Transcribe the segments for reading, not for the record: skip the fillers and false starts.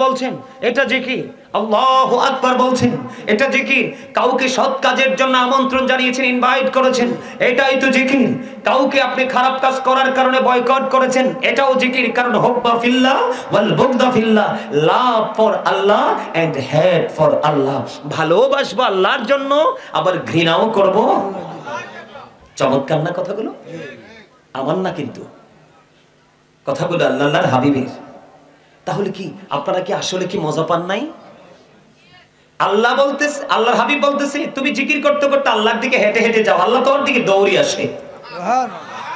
বলছেন এটা জিকির, আল্লাহু আকবার বলছেন এটা জিকির, কাউকে সৎ কাজের জন্য আমন্ত্রণ জানিয়েছেন, ইনভাইট করেছেন, এটাই তো জিকির। কাউকে আপনি খারাপ কাজ করার কারণে বয়কট করেছেন, এটাও জিকির। কারণ হুব্বা ফিল্লাহ ওয়াল বুগদা ফিল্লাহ, love for Allah and hate for Allah. ভালোবাসবো আল্লাহর জন্য, আবার ঘৃণাও করব। চমৎকার না কথাগুলো? আমার না কিন্তু, কথাগুলো আল্লাহর হাবিবের। তাহলে কি আপনারা কি আসলে কি মজা পান নাই? আল্লাহ বলতেছে, আল্লাহর হাবিব বলতেছে তুমি জিকির করতে করতে আল্লাহর দিকে হেঁটে হেঁটে যাও, আল্লাহ তোমার দিকে দৌড়ে আসে।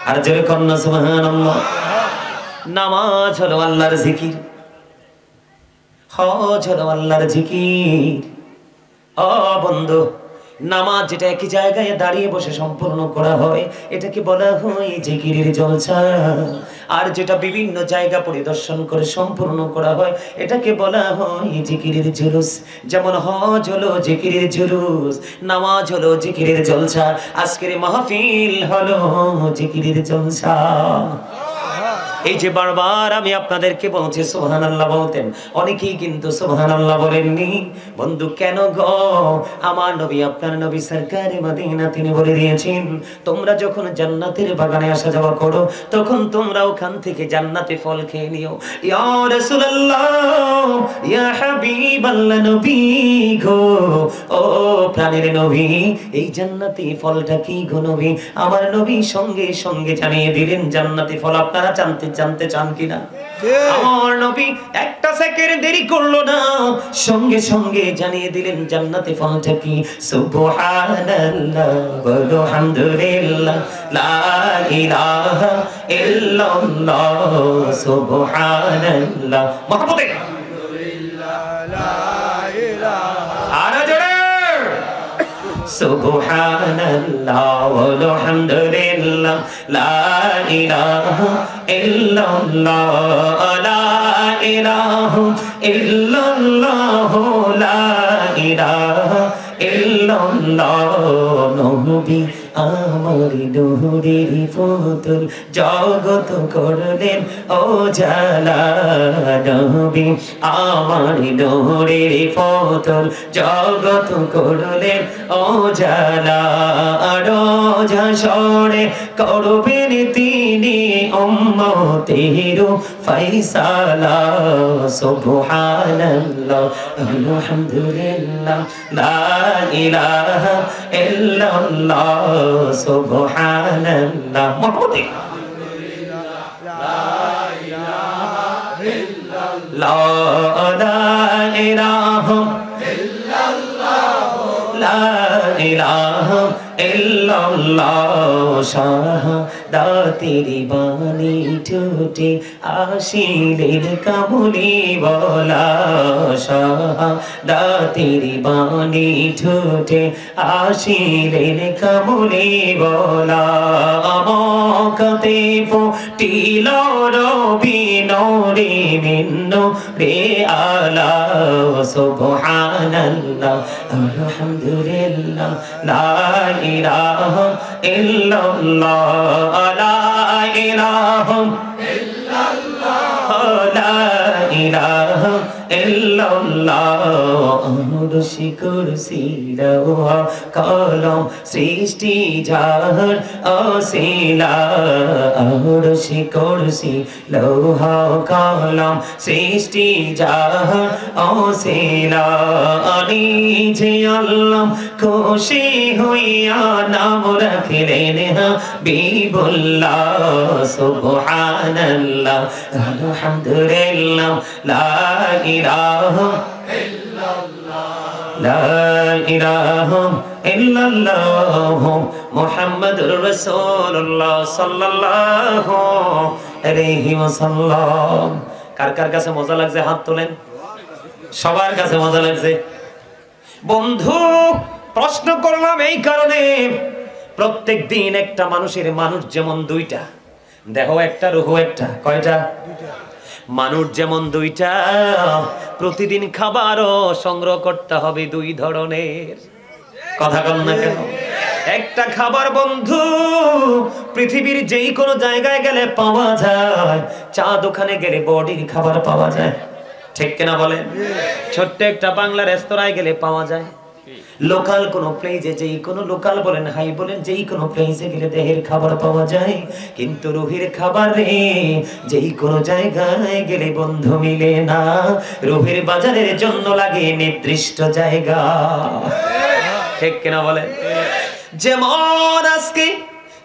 আর জোরে কন্না সুবহানাল্লাহ। নামাজ হলো আল্লাহর জিকির, হজ হলো আল্লাহর জিকির। ও বন্ধু, নামাজ যেটা একই জায়গায় দাঁড়িয়ে বসে সম্পূর্ণ করা হয় এটাকে বলা হয় জিকিরের জলসা। আর যেটা বিভিন্ন জায়গা পরিদর্শন করে সম্পূর্ণ করা হয় এটাকে বলা হয় জিকিরের জুলুস। যেমন হজ হলো জিকিরের জুলুস, নামাজ হলো জিকিরের জলসা, আজকের মাহফিল হলো জিকিরের জলসা। এই যে বারবার আমি আপনাদেরকে বলছি সুবহানাল্লাহ বলতেন, অনেকেই কিন্তু সুবহানাল্লাহ বলেননি। বন্ধু কেন গো? আমার নবী, আপনার নবী সরকারে মদিনা তিনি বলে দিয়েছেন তোমরা যখন জান্নাতের বাগানে আসা যাওয়া করো তখন তোমরা ওখান থেকে জান্নাতে ফল খেয়ে নিও। ইয়া রাসূলুল্লাহ, ইয়া হাবিবাল্লাহ, নবী গো, ও প্রাণের নবী, এই জান্নাতি ফলটা কি গো নবী? আমার নবী সঙ্গে সঙ্গে জানিয়ে দিলেন জান্নাতি ফল। আপনারা জানতে চান কিনা? আমার নবী একটা সেকেন্ড দেরি করলো না, সঙ্গে সঙ্গে জানিয়ে দিলেন জান্নাতি ফলটা কি। সুবহানাল্লাহ ওয়া আলহামদুলিল্লাহ, লা ইলাহা ইল্লাল্লাহ, সুবহানাল্লাহ, মহব্বতে সুবহানাল্লাহ ওয়া আলহামদুলিল্লাহ, লা ইলাহা ইল্লাল্লাহ, লা ইলাহা ইল্লাল্লাহ, লা ইলাহা ইল্লাল্লাহ। নবী আমার নূরের পুতুল জগত করলেন ও জালা, নবী আমার নূরের পুতুল জগত করলেন ও জালা। রোজ হাশরে করবেন তিনি উম্মতের ফয়সালা। সুবহানাল্লাহ আলহামদুলিল্লাহ, লা ইলাহা ইল্লাল্লাহ, সুবহানাল্লাহ, মহব্বতে লা ইলাহা ইল্লাল্লাহ, লা ইলাহা ইল্লাল্লাহ, লা ইলাহা ইল্লাল্লাহ। শাহাদাতের বাণী ঠোঁটে আসিলেন কামলি বলা, শাহাদাতের বাণী ঠোঁটে আসিলেন কামলি বলা। মক্কাতে ফুটিল রবি নূরে মিন নূরে আলা। সুবহানাল্লাহ আলহামদুলিল্লাহ, লা ইলাহা ইল্লাল্লাহ, লা ইলাহা ইল্লাল্লাহ, লা ইলাহা ইল্লাল্লাহ। আরশি কুরসি লওহা কলম সৃষ্টি যার অসিলা। আরশি কুরসি লওহা কলম সৃষ্টি যার অসিলা। নিজে আল্লাহ খুশি হইয়া নাম রাখিলেন হাবিবুল্লাহ। সুবহানাল্লাহ আলহামদুলিল্লাহ, লা ইলাহা ইল্লাল্লাহ, লা ইলাহা ইল্লাল্লাহ, মুহাম্মাদুর রাসূলুল্লাহ সাল্লাল্লাহু আলাইহি ওয়াসাল্লাম। কার কার কাছে মজা লাগছে হাত তোলেন। সবার কাছে মজা লাগছে। বন্ধু প্রশ্ন করলাম এই কারণে, প্রত্যেক দিন একটা মানুষের মানুষ যেমন দুইটা, দেহ একটা রূহ একটা, কয়টা? মানুষ যেমন দুইটা, প্রতিদিন খাবারও সংগ্রহ করতে হবে দুই ধরনের। কথা বল না কেন? একটা খাবার বন্ধু পৃথিবীর যেই কোনো জায়গায় গেলে পাওয়া যায়। চা দোকানে গেলে বডির খাবার পাওয়া যায়, ঠিক কিনা বলেন? ছোট্ট একটা বাংলা রেস্তোরাঁয় গেলে পাওয়া যায়, লোকাল কোনো প্লেসে, যেই কোনো লোকাল বলেন হাই বলেন, যেই কোনো প্লেসে গেলে দেহের খাবার পাওয়া যায়, কিন্তু রুহের খাবার রে যেই কোনো জায়গায় গেলে বন্ধু মিলে না। রুহের বাজারের জন্য লাগে নির্দিষ্ট জায়গা। ঠিক কিনা বলেন? যেমন আজকে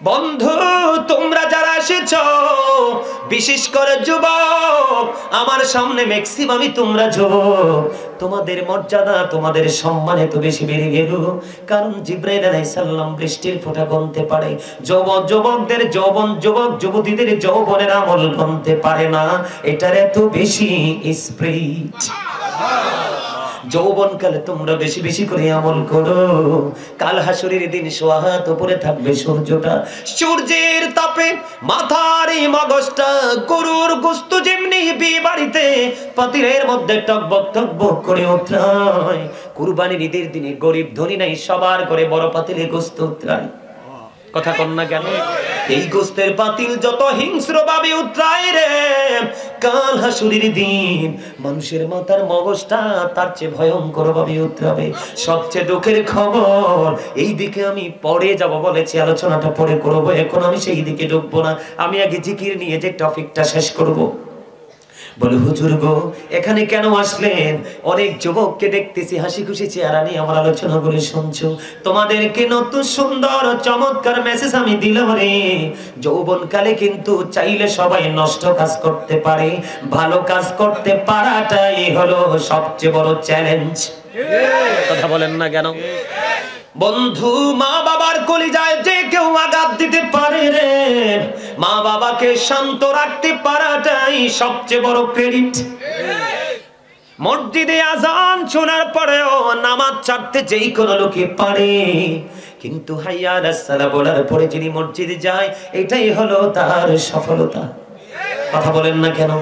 বন্ধু তোমরা যারা এসেছো, বিশেষ করে যুবক, আমার সামনে ম্যাক্সিমামই তোমরা যুবক, তোমাদের মর্যাদা তোমাদের সম্মানে তো বেশি বেড়ে গেল, কারণ জিবরাইল আলাইহিস সালাম বৃষ্টির ফোঁটা গুনতে পারে, যুবকদের যৌবন, যুবক যুবতীদের যৌবনের আমল গুনতে পারে না, এটার এত বেশি স্পিরিট। যৌবনকালে তোমরা বেশি বেশি করে আমল করো, কাল হাসরের দিন সোহাত উপরে থাকবে সূর্যটা, সূর্যের তাপে মাথার এই মগজটা গরুর গোশত যেমনি বিয়ে বাড়িতে পাতিলের মধ্যে টকবক টকবক করে উঠরায়, কুরবানির ঈদের দিনে গরিব ধনী নাই সবার ঘরে বড় পাতিলে গোশত উঠরায়। কথা কন না কেন? এই গোস্তের পাতিল যত হিংস্র ভাবে উতরায় রে, কাল হাসুরের দিন মানুষের মাথার মগজটা তার চেয়ে ভয়ঙ্কর ভাবে উতরাবে। সবচেয়ে দুঃখের খবর, এই দিকে আমি পরে যাব বলেছি, আলোচনাটা পরে করবো, এখন আমি সেই দিকে ঢুকবো না, আমি আগে জিকির নিয়ে যে টপিকটা শেষ করব। বলে হুজুর গো এখানে কেন আসলেন? অনেক যুবককে দেখতেছি হাসি খুশি চেহারা নিয়ে আমার আলোচনা করে শুনছো, তোমাদেরকে নতুন সুন্দর চমৎকার মেসেজ আমি দিলাম রে। যৌবনকালে কিন্তু চাইলে সবাই নষ্ট কাজ করতে পারে, ভালো কাজ করতে পারাটাই হলো সবচেয়ে বড় চ্যালেঞ্জ। কথা বলেন না কেন? বন্ধু মা বাবার কলিজায় যে কেউ আঘাত দিতে পারে রে, মা বাবাকে শান্ত রাখতে পারাটাই সবচেয়ে বড় ক্রেডিট। মসজিদে আজান শোনার পরেও নামাজ ছাড়তে যেই কোনো লোকে পারে, কিন্তু হাইয়া আলাস সালাহ বলার পরে যিনি মসজিদে যায়, এটাই হলো তার সফলতা। কথা বলেন না কেন?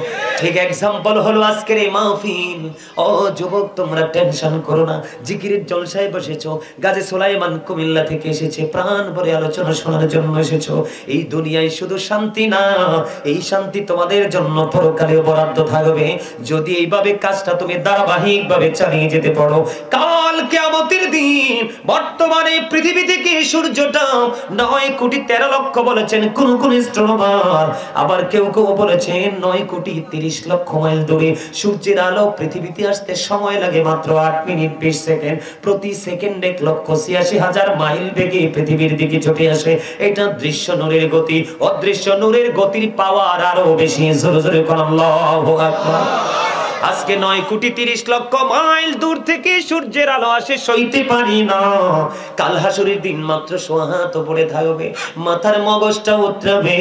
ঠিক এক্সাম্পল হলো আজকের এই মাহফিল। ও যুবক তোমরা টেনশন করো না, জিকিরের জলসায় বসেছো, গাজী সুলাইমান কুমিল্লা থেকে এসেছে, প্রাণ ভরে আলোচনা শোনার জন্য এসেছো। এই দুনিয়ায় শুধু শান্তি না, এই শান্তি তোমাদের জন্য পরকালে বরাদ্দ থাকবে যদি এইভাবে কাজটা তুমি ধারাবাহিক ভাবে চালিয়ে যেতে পারো। কাল কিয়ামতের দিন বর্তমানে পৃথিবী থেকে সূর্যটা 9,13,00,000 বলেছেন কোন কোন অ্যাস্ট্রোনমার, আবার কেউ কেউ বলেছেন 9,30,00,000 মাইল দূরে। সূর্যের আলো পৃথিবীতে আসতে সময় লাগে মাত্র 8 মিনিট 20 সেকেন্ড। প্রতি সেকেন্ডে 1,86,000 মাইল বেগে পৃথিবীর দিকে ছুটে আসে। এটা দৃশ্য নূরের গতি, অদৃশ্য নূরের গতির পাওয়ার আরো বেশি। জোরে জোরে কোন আল্লাহু আকবার। আজকে 9,30,00,000 মাইল দূর থেকে সূর্যের আলো আসে, সইতে পারি না। কাল হাসরের দিন মাত্র সোহাত উপরে থাকবে, মাথার মগজটা উতরাবে,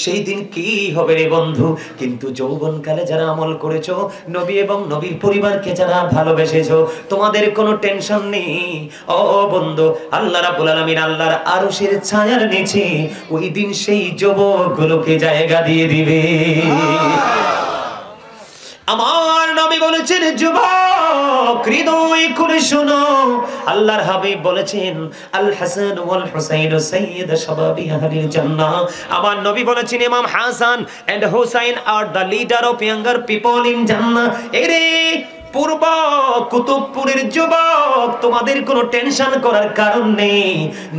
সেই দিন কি হবে রে বন্ধু? কিন্তু যৌবনকালে যারা আমল করেছো, নবী এবং নবীর পরিবারকে যারা ভালোবেসেছো, তোমাদের কোনো টেনশন নেই। ও বন্ধু, আল্লাহ রাব্বুল আলামিন আল্লাহর আরশের ছায়ার নিচে ওই দিন সেই যুবকগুলোকে জায়গা দিয়ে দিবে। আমার নবী বলেছেন যুবক হৃদয় খুলে শোনো, আল্লাহর হাবিব বলেছেন আল হাসান ওয়াল হুসাইন সাইয়্যিদ শাবাবি আহলিল জান্নাহ। আমার নবী বলেছেন Imam Hasan and Husain are the leader of younger people in Jannah. এরে পূর্ব কুতুবপুরের যুবক, তোমাদের কোনো টেনশন করার কারণ নেই।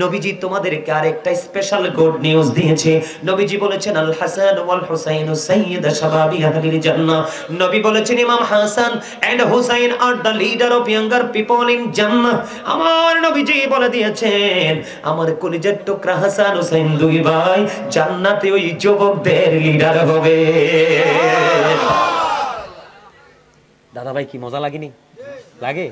নবীজি তোমাদেরকে আরেকটা স্পেশাল গুড নিউজ দিয়েছে। নবীজি বলেছেন আল হাসান ওয়াল হুসাইন সাইয়্যিদ শাবাবি আহলিল জান্নাহ। নবী বলেছেন Imam Hasan and Husain are the leader of younger people in Jannah. আমার নবীজি বলে দিয়েছেন আমার কলিজার টুকরা হাসান হুসাইন দুই ভাই জান্নাতে ওই যুবকদের লিডার হবে। দাদা ভাই কি মজা লাগেনি? লাগে?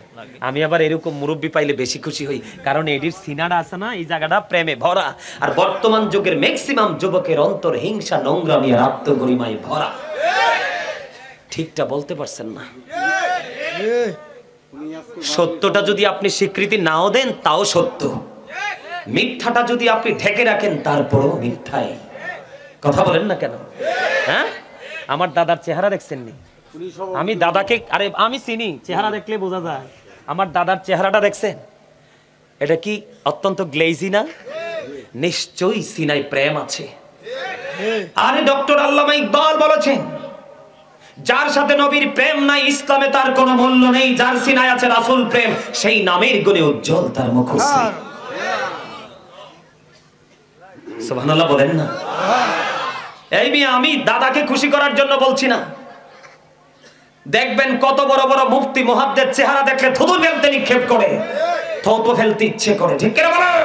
আমি আবার এরকম মুরব্বি পাইলে বেশি খুশি হই, কারণ এটির সিনারা আছে না, এই জায়গাটা প্রেমে ভরা। আর বর্তমান যুগের ম্যাক্সিমাম যুবকের অন্তর হিংসা, নোংরামি আর আত্মগরিমায় ভরা। ঠিকটা বলতে পারছেন না? সত্যটা যদি আপনি স্বীকৃতি নাও দেন তাও সত্য, মিথ্যাটা যদি আপনি ঢেকে রাখেন তারপরও মিথ্যাই। কথা বলেন না কেন? হ্যাঁ, আমার দাদার চেহারা দেখছেন নি? আমি দাদাকে, আরে আমি চিনি, চেহারা দেখলে বোঝা যায়। আমার দাদার চেহারাটা দেখছেন? এটা কি অত্যন্ত গ্লেজি না? নিশ্চয়ই সিনায় প্রেম আছে। আরে ডক্টর আল্লামা ইকবাল বলেছেন যার সাথে নবীর প্রেম নাই, ইসলামে তার কোনো মূল্য নেই। যার সিনায় আছে রাসূল প্রেম, সেই নামের গুণে উজ্জ্বল তার মুখশ্রী। সুবহানাল্লাহ বলেন না? এই মেয়ে, আমি দাদাকে খুশি করার জন্য বলছি না। দেখবেন কত বড় বড় মুফতি মুহাদ্দিস চেহারা দেখলে থুতু ফেলতে নিক্ষেপ করে, থুতু ফেলতে ইচ্ছে করে, ঠিক কিনা বলেন?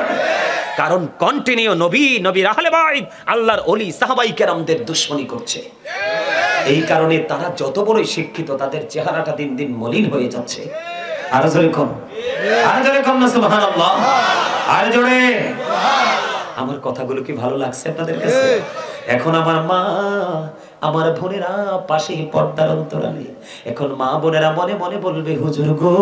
কারণ কন্টিনিউ নবীর আহলে বাইত, আল্লাহর ওলি সাহাবায়ে কেরামদের দুশমনি করছে। এই কারণে তারা যত বড়ই শিক্ষিত, তাদের চেহারাটা দিন দিন মলিন হয়ে যাচ্ছে। আর জোরে কোন, আর জোরে কোন না সুবহানাল্লাহ, আর জোরে। আমার কথাগুলো কি ভালো লাগছে আপনাদের কাছে? এখন আমার মা, আমার বোনেরা পাশে পর্দার অন্তরালে, এখন মা বোনেরা মনে মনে বলবে, হুজুর গো,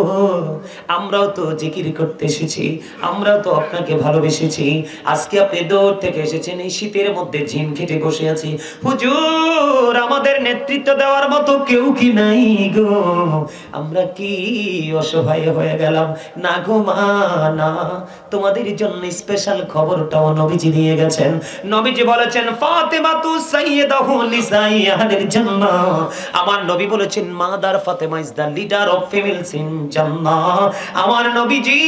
আমরাও তো জিকির করতে এসেছি, আমরাও তো আপনাকে ভালোবেসেছি, আজকে আপনি দূর থেকে এসেছেন, এই শীতের মধ্যে ঝিম খেটে বসে আছি, হুজুর আমাদের নেতৃত্ব দেওয়ার মতো কেউ কি নাই গো, আমরা কি অসহায় হয়ে গেলাম। না গো মা, না, তোমাদের জন্য স্পেশাল খবরটাও নবীজি দিয়ে গেছেন। নবীজি বলেছেন, ফাতেমা তু সাইয়্যিদাহু নিসাই আহলিল জান্নাহ। আমার নবী বলেছেন, mother Fatima is the leader of females in Jannah. আমার নবীজি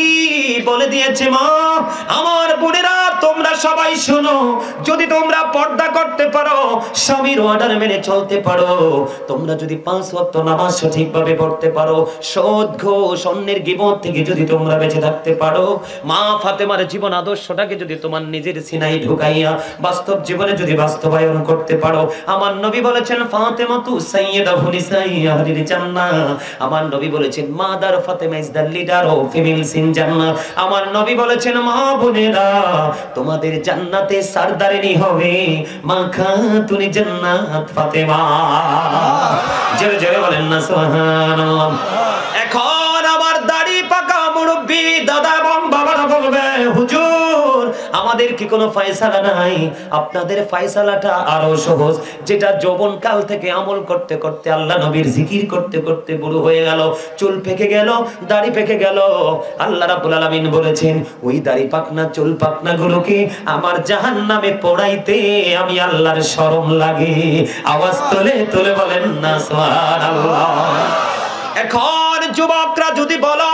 বলে দিয়েছে, মা, আমার বোনেরা, তোমরা সবাই শোনো, যদি তোমরা পর্দা করতে পারো, স্বামীর অর্ডার মেনে চলতে পারো, তোমরা যদি 5 ওয়াক্ত নামাজ সঠিকভাবে পড়তে পারো, সুদ ঘুষ অন্যের গীবত থেকে যদি তোমরা বেঁচে থাকতে পারো, মা ফাতেমার জীবন আদর্শটাকে যদি তোমার নিজের সিনায় ঢুকাইয়া বাস্তব জীবনে যদি বাস্তবায়ন করতে পারো, আমার নবী বলেছেন, ফাতেমা তু সাইয়্যিদাহু নিসাই আহলিল জান্নাহ। আমার নবী বলেছেন, mother Fatima is the leader of females in Jannah. আমার নবী বলেছেন, মা বোনেরা, তোমাদের জান্নাতে সরদারিনী হবে মা খাতুনে জান্নাত ফাতেমা। জোরে জোরে বলেন না সুবহানাল্লাহ। এখন আমার দাড়ি পাকা মুরব্বি দাদা এবং বাবারা বলবে, হুজুর আমাদের কি কোনো ফয়সালা নাই? আপনাদের ফয়সালাটা আরো সহজ, যেটা যৌবন কাল থেকে আমল করতে করতে, আল্লাহ নবীর জিকির করতে করতে বুড়ো হয়ে গেল, চুল পেকে গেল, দাড়ি পেকে গেল। আল্লাহ রাব্বুল আলামিন বলেছেন, ওই দাড়ি পাকনা চুল পাকনা গুলোকে আমার জাহান্নামে পোড়াইতে আমি আল্লাহর শরম লাগে। আওয়াজ তুলে তুলে বলেন না সুবহানাল্লাহ। এখন যুবকরা যদি বলো,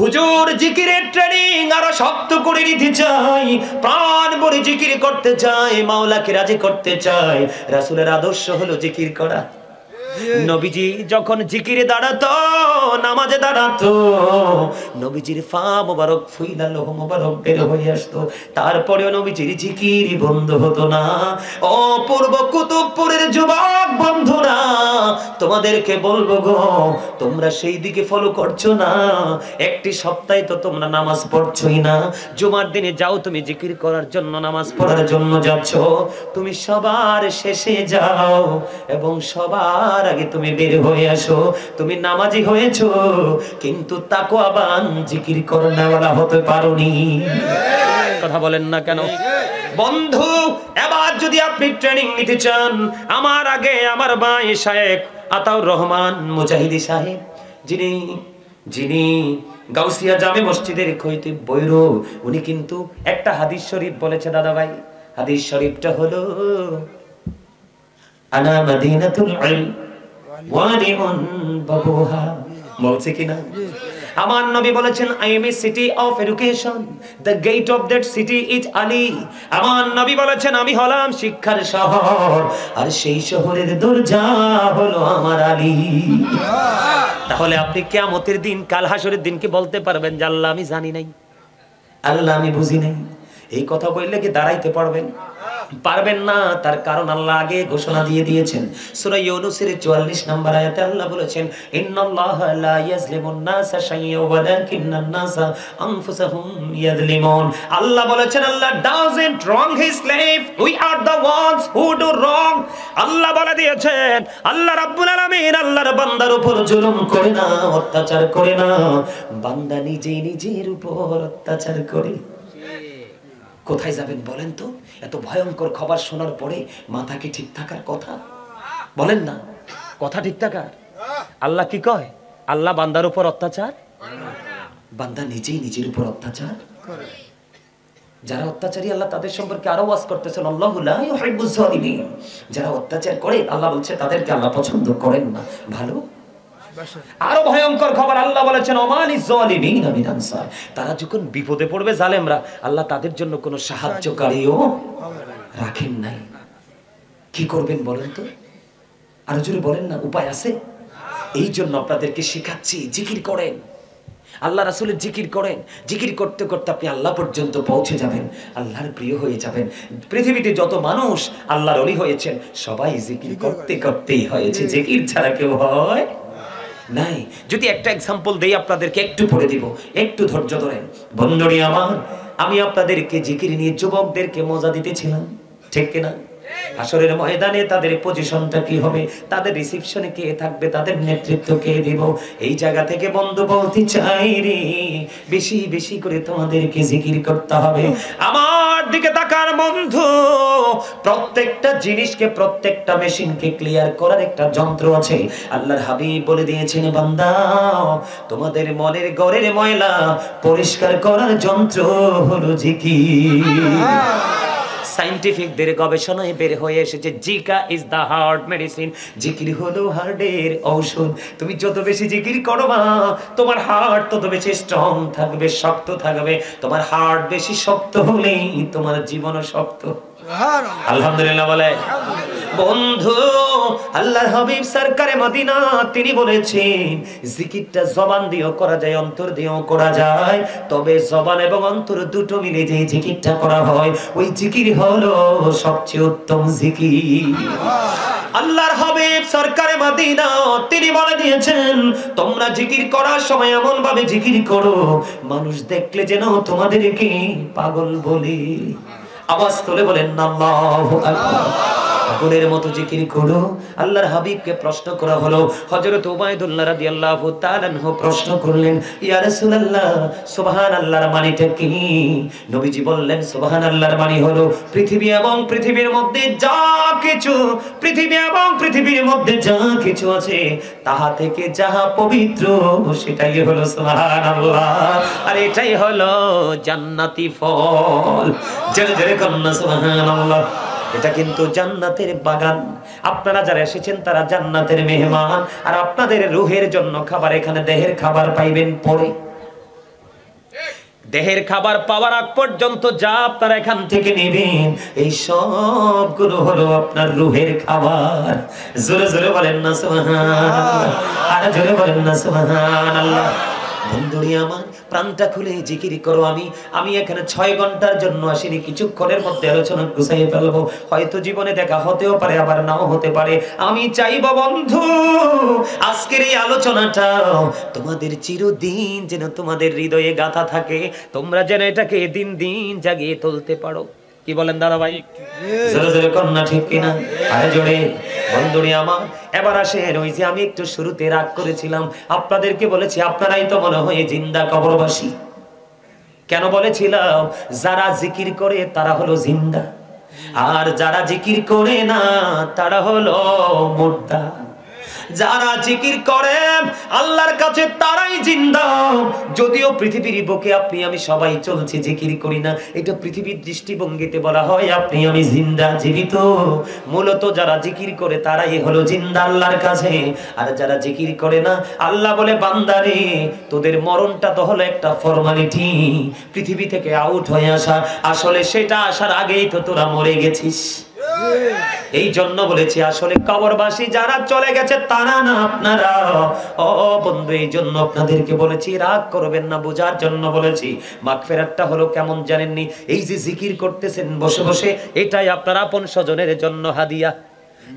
হুজুর জিকিরের ট্রেনিং আরো শক্ত করে নিতে চাই, প্রাণ ভরে জিকির করতে চাই, মাওলাকে রাজি করতে চাই, রাসূলের আদর্শ হলো জিকির করা। নবীজি যখন জিকিরে দাঁড়াতো, নামাজে দাঁড়াতো, নবীজির পা মোবারক ফুইলা লোহ মোবারক বের হয়ে আসতো, তারপরেও নবীজির জিকির বন্ধ হতো না। ও পূর্ব কুতুবপুরের যুবক বন্ধুরা, তোমাদেরকে বলবো গো, তোমরা সেই দিকে ফলো করছো না, একটি সপ্তাহে তো তোমরা নামাজ পড়ছোই না। জুমার দিনে যাও তুমি জিকির করার জন্য, নামাজ পড়ার জন্য যাচ্ছ, তুমি সবার শেষে যাও এবং সবার আগে তুমি বের হয়ে আসো। তুমি নামাজি হয়েছো, কিন্তু তাকওয়াবান জিকির করনেওয়ালা হতে পারোনি। কথা বলেন না কেন? বন্ধু, এবার যদি আপনি ট্রেনিং নিতে চান, আমার আগে আমার ভাই শায়েখ আতাউর রহমান মুজাহিদি সাহেব, যিনি গাউসিয়া জামে মসজিদের খতিব বৈরো, উনি কিন্তু একটা হাদিস শরীফ বলেছে দাদা ভাই। হাদিস শরীফটা হলো, আনা মাদিনাতুল ইলম ওয়াদিউন বাবুহা, বলছে কিনা? আমার নবী বলেছেন, I am a city of education, the gate of that city is Ali. আমার নবী বলেছেন, আমি হলাম শিক্ষার শহর, আর সেই শহরের দরজা হলো আমার আলী। তাহলে আপনি কিয়ামতের দিন, কাল হাসরের দিন কি বলতে পারবেন যে আল্লাহ আমি জানি নাই, আল্লাহ আমি বুঝি নাই? এই কথা বললে কি দাঁড়াইতে পারবেন? পারবেন না। তার কারণ আল্লাহ আগে ঘোষণা দিয়ে দিয়েছেন। সূরা ইউনূসের 44 নম্বর আয়াতে আল্লাহ বলেছেন, ইন্নাল্লাহা লা ইয়াজলিমুন নাসা শাইয়্যান ওয়ালাকিন্নান নাসা আনফুসাহুম ইয়াজলিমুন। আল্লাহ বলেছেন, Allah doesn't wrong his slave, we are the ones who do wrong. আল্লাহ বলে দিয়েছেন, আল্লাহ রাব্বুল আলামিন আল্লাহর বান্দার উপর জুলুম করে না, অত্যাচার করে না, বান্দা নিজেই নিজের উপর অত্যাচার করে। কোথায় যাবেন বলেন তো? এত ভয়ঙ্কর খবর শোনার পরে মাথা কি ঠিক থাকার কথা? বলেন না, কথা ঠিক থাকার? আল্লাহ কি কয়? আল্লাহ বান্দার উপর অত্যাচার, বান্দা নিজেই নিজের উপর অত্যাচার করে। যারা অত্যাচারী আল্লাহ তাদের সম্পর্কে আরো ওয়াজ করতেছেন, আল্লাহু লা ইউহিব্বুজ জালিমিন। যারা অত্যাচার করে আল্লাহ বলছে তাদেরকে আল্লাহ পছন্দ করেন না। ভালো, আরো ভয়ঙ্কর খবর আল্লাহ বলেছেন ওমালিজ জালিমিনা মিন আনসার। তারা যখন বিপদে পড়বে জালেমরা, আল্লাহ তাদের জন্য কোনো সাহায্যকারীও রাখেন নাই। কি করবেন বলেন তো? আরো জোরে বলেন না, উপায় আছে? এই জন্য আপনাদেরকে শেখাচ্ছি, জিকির করেন, আল্লাহ রাসূলের জিকির করেন। জিকির করতে করতে আপনি আল্লাহ পর্যন্ত পৌঁছে যাবেন, আল্লাহর প্রিয় হয়ে যাবেন। পৃথিবীতে যত মানুষ আল্লাহর ওলি হয়েছেন সবাই জিকির করতে করতেই হয়েছে, জিকির ছাড়া কেউ হয় নাই। যদি একটা এক্সাম্পল দেই আপনাদেরকে, একটু পড়ে দিব, একটু ধৈর্য ধরেন। বন্ধুরি আমার, আমি আপনাদেরকে জিকির নিয়ে যুবকদেরকে মজা দিতেছিলাম, ঠিক কিনা? হাসরের ময়দানে তাদের পজিশনটা কি হবে, তাদের রিসিপশনে কে থাকবে, তাদের নেতৃত্ব কে দিব, এই জায়গা থেকে বন্ধু বলতে চাই রে, বেশি বেশি করে তোমাদেরকে জিকির করতে হবে। আমার দিকে তাকার বন্ধু, প্রত্যেকটা জিনিসকে, প্রত্যেকটা মেশিনকে ক্লিয়ার করার একটা যন্ত্র আছে। আল্লাহর হাবিব বলে দিয়েছেন, বান্দা তোমাদের মনের ঘরের ময়লা পরিষ্কার করার যন্ত্র হলো জিকির। সায়েন্টিফিকদের গবেষণায় বের হয়ে এসেছে, জিকা ইজ দা হার্ট মেডিসিন, জিকির হলো হার্টের ঔষধ। তুমি যত বেশি জিকির করবা তোমার হার্ট তত বেশি স্ট্রং থাকবে, শক্ত থাকবে। তোমার হার্ট বেশি শক্ত হলেই তোমার জীবনও শক্ত। আলহামদুলিল্লাহ বলে। বন্ধু, আল্লাহর হাবিব সরকারে মদিনা তিনি বলেছেন, জিকিরটা জবান দিয়েও করা যায়, অন্তর দিয়েও করা যায়, তবে জবান এবং অন্তর দুটো মিলে যে জিকিরটা করা হয় ওই জিকির হলো সবচেয়ে উত্তম জিকির। আল্লাহর হাবিব সরকারে মদিনা তিনি বলে দিয়েছেন, তোমরা জিকির করার সময় এমন ভাবে জিকির করো মানুষ দেখলে যেন তোমাদেরকে পাগল বলে। আওয়াজ তুলে বলেন না আল্লাহু আকবার। পাগলের মতো জিকির করো। আল্লাহর হাবিবকে প্রশ্ন করা হলো, হযরত উবাইদুল্লাহ রাদিয়াল্লাহু তাআলা আনহু প্রশ্ন করলেন, ইয়া রাসূলুল্লাহ সুবহানাল্লাহর মানেটা কি? নবীজি বললেন, সুবহানাল্লাহর মানে হলো পৃথিবী এবং পৃথিবীর মধ্যে যা কিছু, পৃথিবী এবং পৃথিবীর মধ্যে যা কিছু আছে তাহা থেকে যাহা পবিত্র সেটাই হলো সুবহানাল্লাহ, আর এটাই হলো জান্নাতি ফল। জোরে জোরে কন্না সুবহানাল্লাহ। এটা কিন্তু জান্নাতের বাগান। আপনারা যারা এসেছেন তারা জান্নাতের মেহমান, আর আপনাদের রূহের জন্য খাবার এখানে, দেহের খাবার পাইবেন পরে। দেহের খাবার পাওয়ার আগ পর্যন্ত যা আপনারা এখান থেকে নেবেন এই সবগুলো হলো আপনার রূহের খাবার। জোরে জোরে বলেন না সুবহানাল্লাহ, আর জোরে বলেন না সুবহানাল্লাহ। বন্ধুরি আমার, প্রাণটা খুলে জিকির করো। আমি এখানে 6 ঘন্টার জন্য আসিনি, কিছুক্ষণের মধ্যে আলোচনা গুছাই ফেলবো। হয়তো জীবনে দেখা হতেও পারে, আবার নাও হতে পারে। আমি চাইবো বন্ধু আজকের এই আলোচনাটা তোমাদের চিরদিন যেন তোমাদের হৃদয়ে গাঁথা থাকে, তোমরা যেন এটাকে দিন দিন জাগিয়ে তুলতে পারো। কি বলেন দাদা ভাই? জোরে জোরে কন্যা ঠিক কিনা? আরে জোরে। বন্ধুরি আমার, এবার আসেন, ওই যে আমি একটু শুরুতে রাগ করেছিলাম, আপনাদেরকে বলেছি আপনারাই তো মনে হয় জিন্দা কবরবাসী। কেন বলেছিলাম? যারা জিকির করে তারা হলো জিন্দা, আর যারা জিকির করে না তারা হলো মুর্দা। যারা জিকির করে আল্লাহর কাছে তারাই জিন্দা। যদিও পৃথিবীর বুকে আপনি আমি সবাই চলছি, জিকির করি না, এটা পৃথিবীর দৃষ্টিভঙ্গিতে বলা হয় আপনি আমি জিন্দা, জীবিত। মূলত যারা জিকির করে তারাই হলো জিন্দা আল্লাহর কাছে। আর যারা জিকির করে না, আল্লাহ বলে বান্দারে তোদের মরণটা তো হলো একটা ফর্মালিটি, পৃথিবী থেকে আউট হয়ে আসা, আসলে সেটা আসার আগেই তো তোরা মরে গেছিস। এই জন্য বলেছি আসলে কবরবাসী যারা চলে গেছে তারা না আপনারা। ও বন্ধু, এই জন্য আপনাদেরকে বলেছি, রাগ করবেন না, বোঝার জন্য বলেছি। মাগফিরাতটা হলো কেমন জানেননি? এই যে জিকির করতেছেন বসে বসে, এটাই আপনার আপন স্বজনের জন্য হাদিয়া।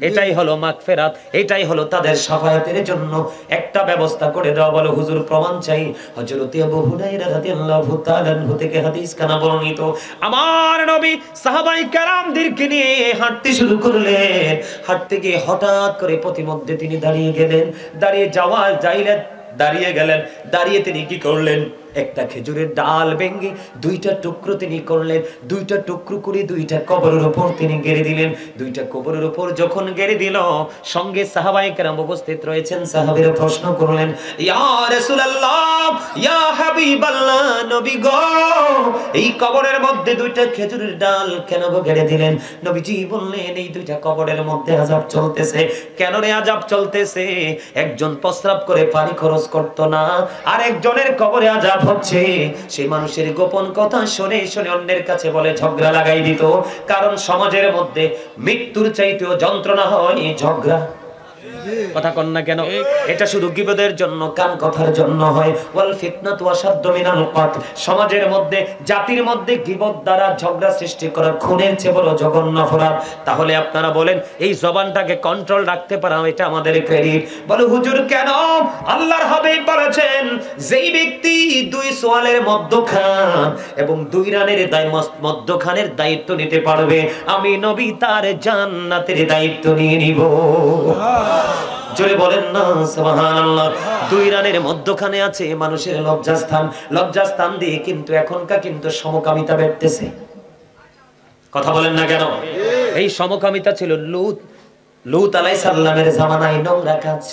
এটাই হলো মাগফিরাত, এটাই হলো তাদের শাফায়াতের জন্য একটা ব্যবস্থা করে দেওয়া। বলো হুজুর প্রমাণ চাই। হযরত আবু হুরায়রা রাদিয়াল্লাহু তাআলা আনহু থেকে হাদিস কানা বর্ণিত, আমার নবী সাহাবায়ে কেরামদেরকে নিয়ে হাঁটতে শুরু করলেন। হাঁটতে গিয়ে হঠাৎ করে পথিমধ্যে তিনি দাঁড়িয়ে গেলেন। দাঁড়িয়ে তিনি কি করলেন? একটা খেজুরের ডাল ভেঙে 2টা টুকরো তিনি করলেন। 2টা টুকরো করে 2টা কবরের উপর তিনি গেড়ে দিলেন। 2টা কবরের উপর যখন গেড়ে দিল, সঙ্গে সাহাবায়ে কেরাম উপস্থিত রয়েছেন। সাহাবীরা প্রশ্ন করলেন, ইয়া রাসূলুল্লাহ ইয়া হাবিবাল্লাহ, নবী গো, এই কবরের মধ্যে দুইটা খেজুরের ডাল কেন গো গেড়ে দিলেন? নবীজি বললেন, এই দুইটা কবরের মধ্যে আযাব চলতেছে। কেন রে আযাব চলতেছে? একজন প্রস্রাব করে পানি খরচ করত না, আর একজনের কবরে আযাব হচ্ছে। সেই মানুষের গোপন কথা শুনে শুনে অন্যের কাছে বলে ঝগড়া লাগাই দিত। কারণ সমাজের মধ্যে মৃত্যুর চাইতেও যন্ত্রণা হয় ঝগড়া। কথা কন না কেন? এটা শুধু গীবতের জন্য, কান কথার জন্য হয়। ওয়াল ফিতনাতু আশাদ্দু মিনাল কতল। সমাজের মধ্যে, জাতির মধ্যে গীবত দ্বারা ঝগড়া সৃষ্টি করা খুনের চেয়ে বড় জঘন্য অপরাধ। তাহলে আপনারা বলেন, এই জবানটাকে কন্ট্রোল রাখতে পারা এটা আমাদের ক্রেডিট। বলে হুজুর কেন? আল্লাহর হাবিব বলেছেন, যেই ব্যক্তি দুই সোয়ালের মধ্যখান এবং দুই রানের মধ্যখানের দায়িত্ব নিতে পারবে, আমি নবী তার জান্নাতের দায়িত্ব নিয়ে নিব। জোরে বলেন না সুবহানাল্লাহ। দুই রানের মধ্যখানে আছে মানুষের লজ্জাস্থান। লজ্জাস্থান দিয়ে কিন্তু এখনকার কিন্তু সমকামিতা বেড়তেছে। কথা বলেন না কেন? এই সমকামিতা ছিল লূত আলাইহিস সালামের জামানায় নোংরা কাজ।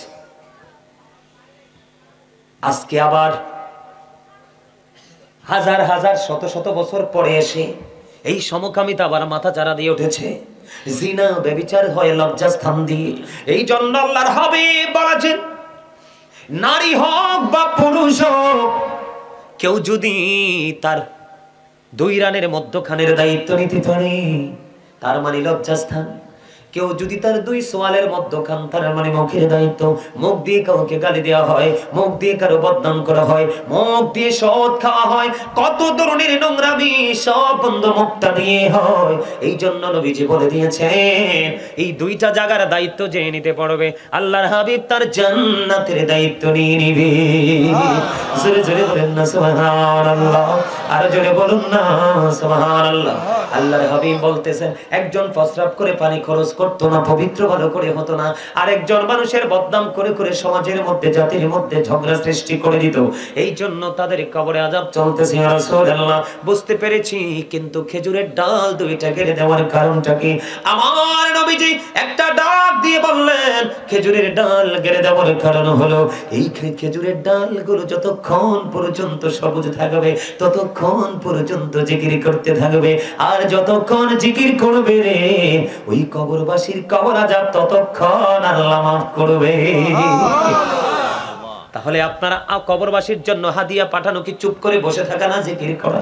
আজকে আবার হাজার হাজার শত শত বছর পরে এসে এই সমকামিতা আবার মাথা চারা দিয়ে উঠেছে। জিনা ব্যভিচার হয় লজ্জাস্থান দিয়ে। এই জন্য আল্লাহর হাবিব বলেছেন, নারী হোক বা পুরুষ হোক, কেউ যদি তার দুই রানের মধ্যখানের দায়িত্ব নিতে পারে, তার মানে লজ্জাস্থান। কেউ যদি তার দুই সোয়ালের মধ্যখান, তার মানে মুখের দায়িত্ব। মুখ দিয়ে কাউকে গালি দেওয়া হয়, মুখ দিয়ে কারো বদনাম করা হয়, মুখ দিয়ে শোধ খাওয়া হয়, কত ধরনের নোংরামি সব বন্ধ মুখটা দিয়ে হয়। এই জন্য নবীজি বলে দিয়েছেন, এই দুইটা জায়গার দায়িত্ব যে নিতে পারবে, আল্লাহর হাবিব তার জান্নাতের দায়িত্ব নিয়ে নিবে। জোরে জোরে বলেন না সুবহানাল্লাহ, আর জোরে বলুন না সুবহানাল্লাহ। আল্লাহর হাবিব বলতেছেন, একজন প্রস্রাব করে পানি খরচ করতো না, পবিত্র ভালো করে হতো না, আর একজন মানুষের বদনাম করে করে সমাজের মধ্যে, জাতির মধ্যে ঝগড়া সৃষ্টি করে দিত। এই জন্য তাদের কবরে আযাব চলতেছে। ইয়া রাসূলুল্লাহ, বুঝতে পেরেছি, কিন্তু খেজুরের ডাল দুইটা কেটে দেওয়ার কারণটা কি? আমার নবীজি একটা ডাক দিয়ে বললেন, খেজুরের ডাল কেটে দেওয়ার কারণ হলো, এই খেজুরের ডালগুলো যতক্ষণ পর্যন্ত সবুজ থাকবে, ততক্ষণ পর্যন্ত জিকির করতে থাকবে, আর যতক্ষণ জিকির করবে রে, ওই কবরবাসীর কবর আযাব ততক্ষণ আল্লাহ মাফ করবে। তাহলে আপনারা কবরবাসীর জন্য হাদিয়া পাঠানো কি চুপ করে বসে থাকা না, জিকির করা?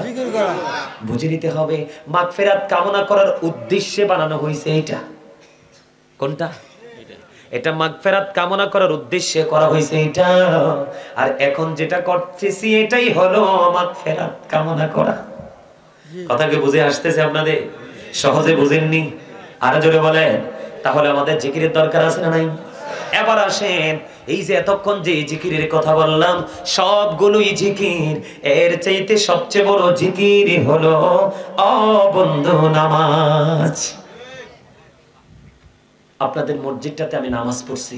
বুঝে নিতে হবে, মাগফিরাত কামনা করার উদ্দেশ্যে বানানো হয়েছে। এটা কোনটা? এটা মাগফিরাত কামনা করার উদ্দেশ্যে করা হয়েছে এটা। আর এখন যেটা করতেছি এটাই হলো মাগফিরাত কামনা করা। কথা কি বুঝে আসতেছে আপনাদের? সহজে বুঝেননি? আরো জোরে বলেন। তাহলে আমাদের জিকিরের দরকার আছে না নাই? এবার আসেন, এই যে এতক্ষণ যে জিকিরের কথা বললাম, সবগুলোই জিকির। এর চাইতে সবচেয়ে বড় জিকির হলো বন্ধু নামাজ। আপনাদের মসজিদটাতে আমি নামাজ পড়ছি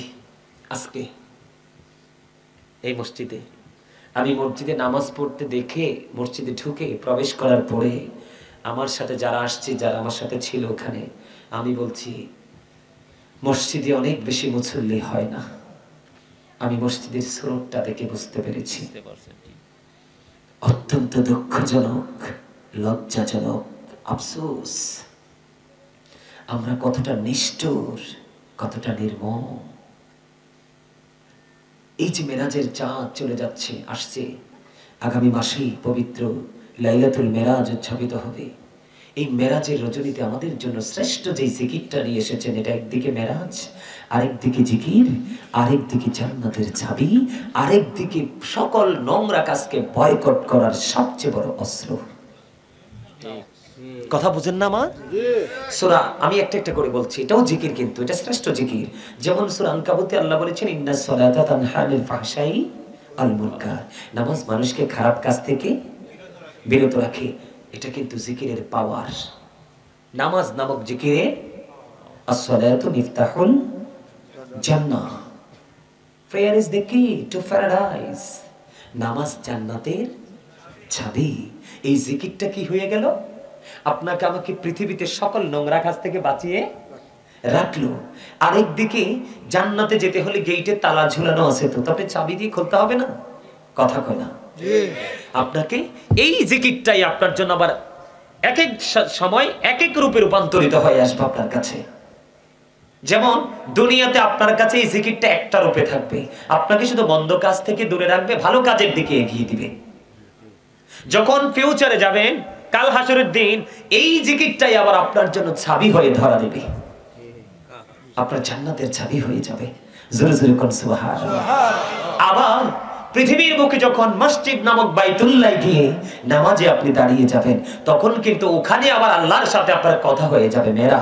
আজকে, এই মসজিদে। আমি মসজিদে নামাজ পড়তে দেখে, মসজিদে ঢুকে প্রবেশ করার পরে আমার সাথে যারা আসছে, যারা আমার সাথে ছিল ওখানে, আমি বলছি, মসজিদে অনেক বেশি মুসল্লি হয় না। আমি মসজিদের স্রোতটা দেখে বুঝতে পেরেছি, অত্যন্ত দুঃখজনক, লজ্জাজনক, আফসোস, আমরা কতটা নিষ্ঠুর, কতটা নির্মম। এই যে মেরাজের চাঁদ চলে যাচ্ছে, আসছে, আগামী মাসেই পবিত্র লাইলাতুল মেরাজ উদযাপিত হবে। এই মেরাজের রজনীতে আমাদের জন্য শ্রেষ্ঠ যে জিকিরটা নিয়ে এসেছেন, এটা একদিকে মেরাজ, আরেকদিকে জিকির, আরেকদিকে জান্নাতের চাবি, আরেকদিকে সকল নোংরা কাজকে বয়কট করার সবচেয়ে বড় অস্ত্র। কথা বুঝেন না মা? সূরা আমি একটা একটা করে বলছি, এটাও জিকির, কিন্তু এটা শ্রেষ্ঠ জিকির। যেমন সূরা আনকাবুতে আল্লাহ বলেছেন, ইন্নাস সালাতা তানহা আনিল ফাহশাই ওয়াল মুনকার, নামাজ মানুষকে খারাপ কাজ থেকে বিরত রাখে। এটা কিন্তু জিকিরের পাওয়ার। নামাজ নামক জিকিরে, as-salatu miftahul Jannah, prayer is the key to paradise, নামাজ জান্নাতের চাবি। এই জিকিরটা কি হয়ে গেল? আপনাকে আমাকে পৃথিবীতে সকল নোংরা কাজ থেকে বাঁচিয়ে রাখলো। আরেকদিকে জান্নাতে যেতে হলে গেইটে তালা ঝুলানো আছে, তো তবে চাবি দিয়ে খুলতে হবে না? কথা কয় না? আপনাকে এই জিকিরটাই আপনার জন্য আবার এক এক সময় এক এক রূপে রূপান্তরিত হয়ে আসবে আপনার কাছে। যেমন দুনিয়াতে আপনার কাছে এই জিকিরটা একটা রূপে থাকবে, আপনাকে শুধু মন্দ কাজ থেকে দূরে রাখবে, ভালো কাজের দিকে এগিয়ে দিবে। যখন ফিউচারে যাবেন, কাল হাসরের দিন, এই জিকিরটাই আবার আপনার জন্য চাবি হয়ে ধরা দেবে, আপনার জান্নাতের চাবি হয়ে যাবে। জোরে জোরে কোন সুবহানাল্লাহ। আবার পৃথিবীর বুকে যখন মসজিদ নামক বাইতুল্লাহ গিয়ে নামাজে আপনি দাঁড়িয়ে যাবেন, তখন কিন্তু ওখানে আবার আল্লাহর সাথে আপনার কথা হয়ে যাবে। মেরা